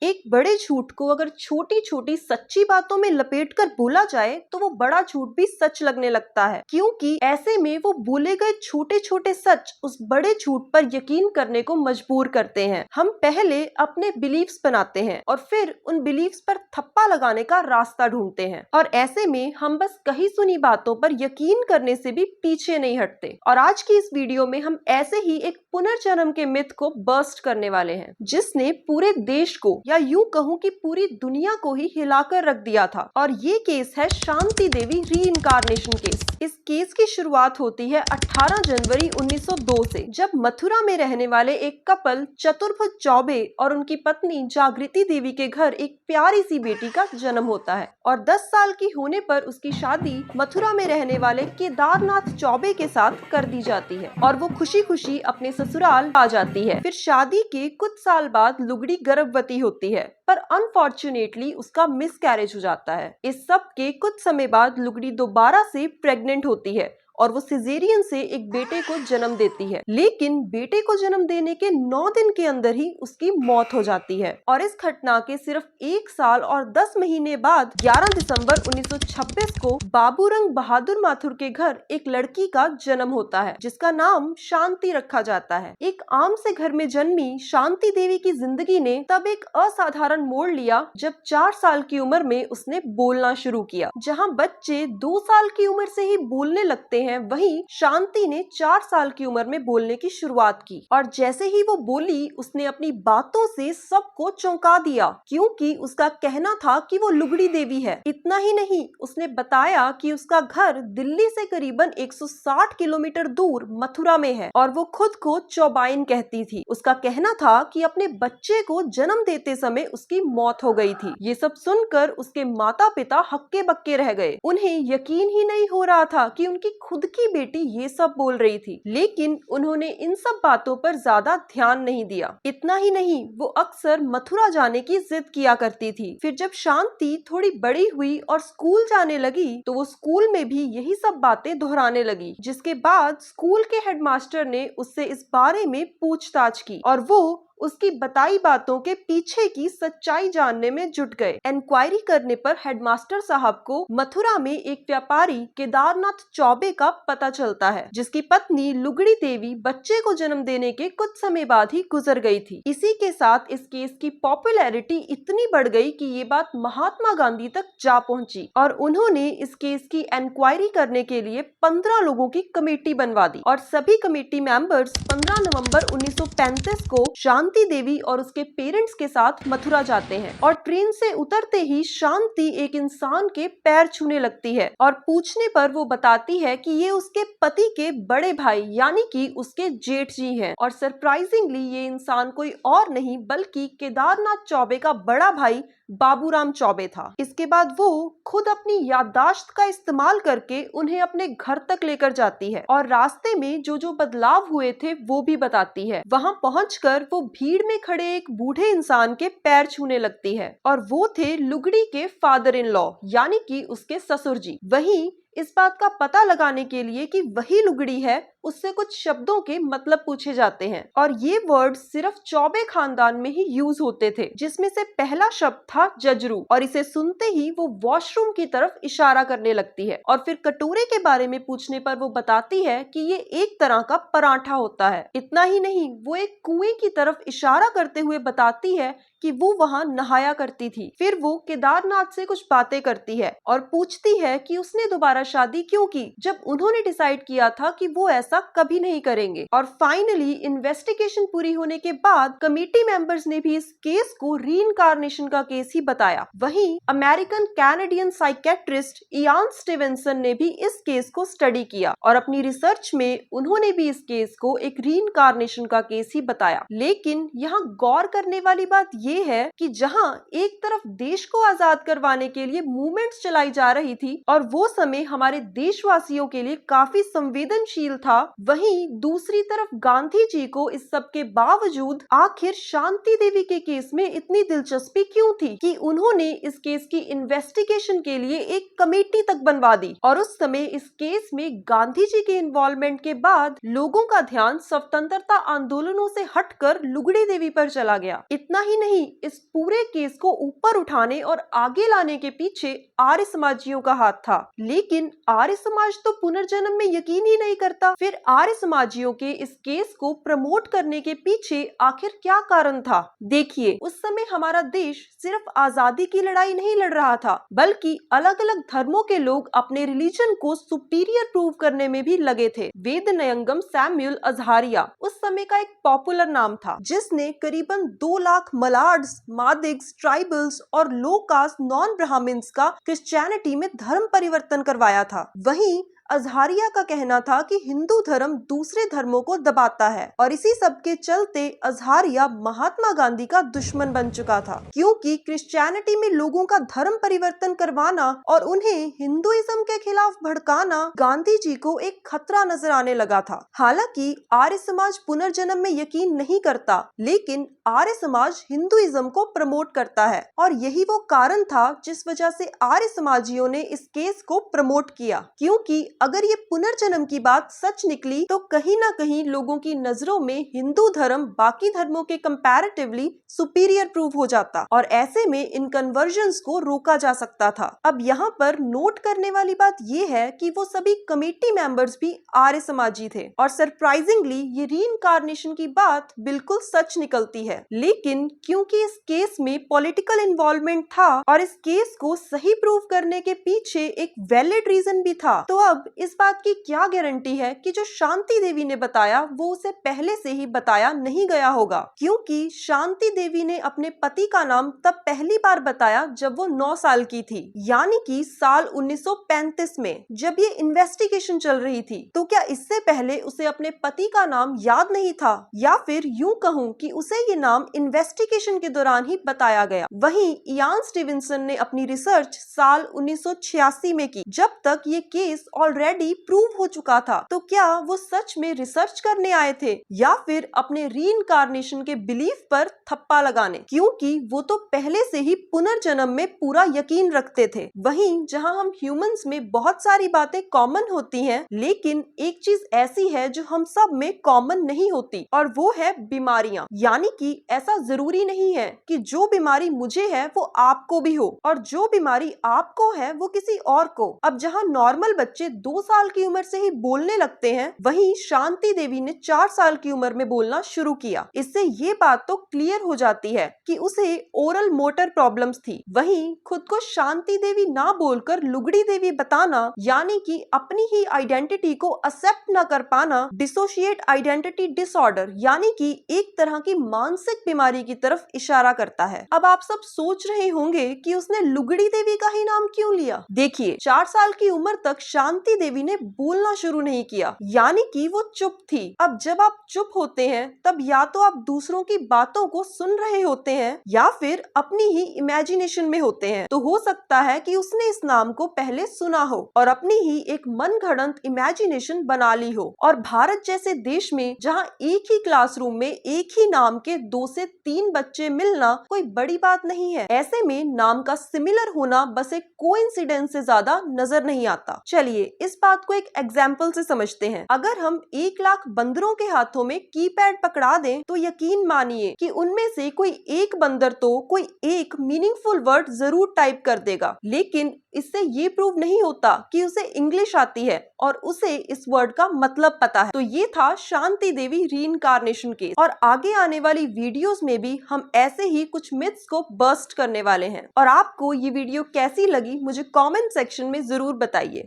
एक बड़े झूठ को अगर छोटी छोटी सच्ची बातों में लपेटकर बोला जाए तो वो बड़ा झूठ भी सच लगने लगता है, क्योंकि ऐसे में वो बोले गए छोटे छोटे सच उस बड़े झूठ पर यकीन करने को मजबूर करते हैं। हम पहले अपने बिलीव्स बनाते हैं और फिर उन बिलीव्स पर थप्पा लगाने का रास्ता ढूंढते हैं, और ऐसे में हम बस कही सुनी बातों पर यकीन करने से भी पीछे नहीं हटते। और आज की इस वीडियो में हम ऐसे ही एक पुनर्जन्म के मिथ को बर्स्ट करने वाले हैं, जिसने पूरे देश को या यूं कहूं कि पूरी दुनिया को ही हिलाकर रख दिया था। और ये केस है शांति देवी रीइंकार्नेशन केस। इस केस की शुरुआत होती है 18 जनवरी 1902 से, जब मथुरा में रहने वाले एक कपल चतुर्भुज चौबे और उनकी पत्नी जागृति देवी के घर एक प्यारी सी बेटी का जन्म होता है। और 10 साल की होने पर उसकी शादी मथुरा में रहने वाले केदारनाथ चौबे के साथ कर दी जाती है और वो खुशी खुशी अपने ससुराल आ जाती है। फिर शादी के कुछ साल बाद लुगड़ी गर्भवती होती है, पर अनफॉर्चुनेटली उसका मिसकैरेज हो जाता है। इस सब के कुछ समय बाद लुगड़ी दोबारा से प्रेग्नेंट होती है और वो सिजेरियन से एक बेटे को जन्म देती है, लेकिन बेटे को जन्म देने के 9 दिन के अंदर ही उसकी मौत हो जाती है। और इस घटना के सिर्फ 1 साल और 10 महीने बाद 11 दिसंबर 1926 को बाबूरंग बहादुर माथुर के घर एक लड़की का जन्म होता है, जिसका नाम शांति रखा जाता है। एक आम से घर में जन्मी शांति देवी की जिंदगी ने तब एक असाधारण मोड़ लिया जब 4 साल की उम्र में उसने बोलना शुरू किया। जहाँ बच्चे 2 साल की उम्र से ही बोलने लगते हैं, वहीं शांति ने 4 साल की उम्र में बोलने की शुरुआत की। और जैसे ही वो बोली, उसने अपनी बातों से सबको चौंका दिया, क्योंकि उसका कहना था कि वो लुगड़ी देवी है। इतना ही नहीं, उसने बताया कि उसका घर दिल्ली से करीबन 160 किलोमीटर दूर मथुरा में है और वो खुद को चौबाइन कहती थी। उसका कहना था कि अपने बच्चे को जन्म देते समय उसकी मौत हो गई थी। ये सब सुनकर उसके माता पिता हक्के बक्के रह गए। उन्हें यकीन ही नहीं हो रहा था कि उनकी खुद की बेटी ये सब बोल रही थी, लेकिन उन्होंने इन सब बातों पर ज्यादा ध्यान नहीं दिया। इतना ही नहीं, वो अक्सर मथुरा जाने की जिद किया करती थी। फिर जब शांति थोड़ी बड़ी हुई और स्कूल जाने लगी तो वो स्कूल में भी यही सब बातें दोहराने लगी, जिसके बाद स्कूल के हेडमास्टर ने उससे इस बारे में पूछताछ की और वो उसकी बताई बातों के पीछे की सच्चाई जानने में जुट गए। इंक्वायरी करने पर हेडमास्टर साहब को मथुरा में एक व्यापारी केदारनाथ चौबे का पता चलता है, जिसकी पत्नी लुगड़ी देवी बच्चे को जन्म देने के कुछ समय बाद ही गुजर गई थी। इसी के साथ इस केस की पॉपुलैरिटी इतनी बढ़ गई कि ये बात महात्मा गांधी तक जा पहुंची और उन्होंने इस केस की इंक्वायरी करने के लिए 15 लोगों की कमेटी बनवा दी। और सभी कमेटी मेंबर्स 15 नवंबर 1935 को शांति देवी और उसके पेरेंट्स के साथ मथुरा जाते हैं और ट्रेन से उतरते ही शांति एक इंसान के पैर छूने लगती है और पूछने पर वो बताती है कि ये उसके पति के बड़े भाई यानी कि उसके जेठ जी हैं। और सरप्राइजिंगली ये इंसान कोई और नहीं बल्कि केदारनाथ चौबे का बड़ा भाई बाबूराम चौबे था। इसके बाद वो खुद अपनी याददाश्त का इस्तेमाल करके उन्हें अपने घर तक लेकर जाती है और रास्ते में जो जो बदलाव हुए थे वो भी बताती है। वहां पहुंचकर वो भीड़ में खड़े एक बूढ़े इंसान के पैर छूने लगती है और वो थे लुगड़ी के फादर इन लॉ यानी कि उसके ससुर जी। वहीं इस बात का पता लगाने के लिए कि वही लुगड़ी है, उससे कुछ शब्दों के मतलब पूछे जाते हैं और ये वर्ड सिर्फ चौबे खानदान में ही यूज होते थे, जिसमें से पहला शब्द था जजरू और इसे सुनते ही वो वॉशरूम की तरफ इशारा करने लगती है। और फिर कटोरे के बारे में पूछने पर वो बताती है कि ये एक तरह का पराठा होता है। इतना ही नहीं, वो एक कुएं की तरफ इशारा करते हुए बताती है कि वो वहां नहाया करती थी। फिर वो केदारनाथ से कुछ बातें करती है और पूछती है कि उसने दोबारा शादी क्यों की, जब उन्होंने डिसाइड किया था कि वो ऐसा कभी नहीं करेंगे। और फाइनली इन्वेस्टिगेशन पूरी होने के बाद कमेटी मेंबर्स ने भी इस केस को रीइंकार्नेशन का केस ही बताया। वहीं American Canadian psychiatrist Ian Stevenson ने भी इस केस को स्टडी किया और अपनी रिसर्च में उन्होंने भी इस केस को एक रीइंकार्नेशन का केस ही बताया। लेकिन यहाँ गौर करने वाली बात ये है कि जहां एक तरफ देश को आजाद करवाने के लिए मूवमेंट्स चलाई जा रही थी और वो समय हमारे देशवासियों के लिए काफी संवेदनशील था, वहीं दूसरी तरफ गांधी जी को इस सब के बावजूद आखिर शांति देवी के केस में इतनी दिलचस्पी क्यों थी कि उन्होंने इस केस की इन्वेस्टिगेशन के लिए एक कमेटी तक बनवा दी। और उस समय इस केस में गांधी जी के इन्वॉल्वमेंट के बाद लोगों का ध्यान स्वतंत्रता आंदोलनों से हटकर लुगड़ी देवी पर चला गया। इतना ही नहीं, वहीं इस पूरे केस को ऊपर उठाने और आगे लाने के पीछे आर्य समाजियों का हाथ था। लेकिन आर्य समाज तो पुनर्जन्म में यकीन ही नहीं करता। फिर आर्य समाजियों के इस केस को प्रमोट करने के पीछे आखिर क्या कारण था? देखिए, उस समय हमारा देश सिर्फ आजादी की लड़ाई नहीं लड़ रहा था, बल्कि अलग अलग धर्मों के लोग अपने रिलीजन को सुपीरियर प्रूव करने में भी लगे थे। वेदनयंगम सैमुअल अज़ारिया उस समय का एक पॉपुलर नाम था, जिसने करीबन 2 लाख मलाड्स, मादिग्स, ट्राइबल्स और लो कास्ट नॉन ब्राह्मण्स का क्रिश्चियनिटी में धर्म परिवर्तन करवाया था। वहीं अज़ारिया का कहना था कि हिंदू धर्म दूसरे धर्मों को दबाता है, और इसी सब के चलते अज़ारिया महात्मा गांधी का दुश्मन बन चुका था, क्योंकि क्रिश्चियनिटी में लोगों का धर्म परिवर्तन करवाना और उन्हें हिंदुइज्म के खिलाफ भड़काना गांधी जी को एक खतरा नजर आने लगा था। हालांकि आर्य समाज पुनर्जन्म में यकीन नहीं करता, लेकिन आर्य समाज हिंदुइज्म को प्रमोट करता है, और यही वो कारण था जिस वजह से आर्य समाजियों ने इस केस को प्रमोट किया। क्योंकि अगर ये पुनर्जन्म की बात सच निकली तो कहीं ना कहीं लोगों की नजरों में हिंदू धर्म बाकी धर्मों के कंपैरेटिवली सुपीरियर प्रूव हो जाता, और ऐसे में इन कन्वर्जन्स को रोका जा सकता था। अब यहाँ पर नोट करने वाली बात ये है कि वो सभी कमेटी मेंबर्स भी आर्य समाजी थे, और सरप्राइजिंगली ये रीइंकार्नेशन की बात बिल्कुल सच निकलती है। लेकिन क्योंकि इस केस में पॉलिटिकल इन्वॉल्वमेंट था और इस केस को सही प्रूव करने के पीछे एक वैलिड रीजन भी था, तो अब इस बात की क्या गारंटी है कि जो शांति देवी ने बताया वो उसे पहले से ही बताया नहीं गया होगा? क्योंकि शांति देवी ने अपने पति का नाम तब पहली बार बताया जब वो 9 साल की थी, यानी कि साल 1935 में, जब ये इन्वेस्टिगेशन चल रही थी। तो क्या इससे पहले उसे अपने पति का नाम याद नहीं था, या फिर यूं कहूं कि उसे ये नाम इन्वेस्टिगेशन के दौरान ही बताया गया? वहीं इयान स्टीवेंसन ने अपनी रिसर्च साल 1986 में की, जब तक ये केस ऑलरेडी प्रूव हो चुका था। तो क्या वो सच में रिसर्च करने आए थे, या फिर अपने रीइंकार्नेशन के बिलीफ पर थप्पा लगाने? क्योंकि वो तो पहले से ही पुनर्जन्म में पूरा यकीन रखते थे। वहीं जहां हम ह्यूमंस में बहुत सारी बातें कॉमन होती हैं, लेकिन एक चीज ऐसी है जो हम सब में कॉमन नहीं होती, और वो है बीमारियां। यानी कि ऐसा जरूरी नहीं है कि जो बीमारी मुझे है वो आपको भी हो, और जो बीमारी आपको है वो किसी और को। अब जहां नॉर्मल बच्चे 2 साल की उम्र से ही बोलने लगते हैं, वहीं शांति देवी ने 4 साल की उम्र में बोलना शुरू किया। इससे ये बात तो क्लियर हो जाती है कि उसे ओरल मोटर प्रॉब्लम्स थी। वहीं खुद को शांति देवी ना बोलकर लुगड़ी देवी बताना, यानी कि अपनी ही आइडेंटिटी को एक्सेप्ट न कर पाना, डिसोशिएट आइडेंटिटी डिसऑर्डर, यानी कि एक तरह की मानसिक बीमारी की तरफ इशारा करता है। अब आप सब सोच रहे होंगे कि उसने लुगड़ी देवी का ही नाम क्यों लिया? देखिए, 4 साल की उम्र तक शांति देवी ने बोलना शुरू नहीं किया, यानी कि वो चुप थी। अब जब आप चुप होते हैं तब या तो आप दूसरों की बातों को सुन रहे होते हैं, या फिर अपनी ही इमेजिनेशन में होते हैं। तो हो सकता है कि उसने इस नाम को पहले सुना हो और अपनी ही एक मनगढ़ंत इमेजिनेशन बना ली हो। और भारत जैसे देश में जहां एक ही क्लासरूम में एक ही नाम के 2 से 3 बच्चे मिलना कोई बड़ी बात नहीं है, ऐसे में नाम का सिमिलर होना बस एक कोइंसिडेंस से ज्यादा नजर नहीं आता। चलिए इस बात को एक एग्जाम्पल से समझते हैं। अगर हम 1 लाख बंदरों के हाथों में कीपैड पकड़ा दें, तो यकीन मानिए कि उनमें से कोई एक बंदर तो कोई एक मीनिंगफुल वर्ड जरूर टाइप कर देगा, लेकिन इससे ये प्रूव नहीं होता कि उसे इंग्लिश आती है और उसे इस वर्ड का मतलब पता है। तो ये था शांति देवी रीइंकार्नेशन केस, और आगे आने वाली वीडियोस में भी हम ऐसे ही कुछ मिथ्स को बस्ट करने वाले हैं। और आपको ये वीडियो कैसी लगी मुझे कमेंट सेक्शन में जरूर बताइए।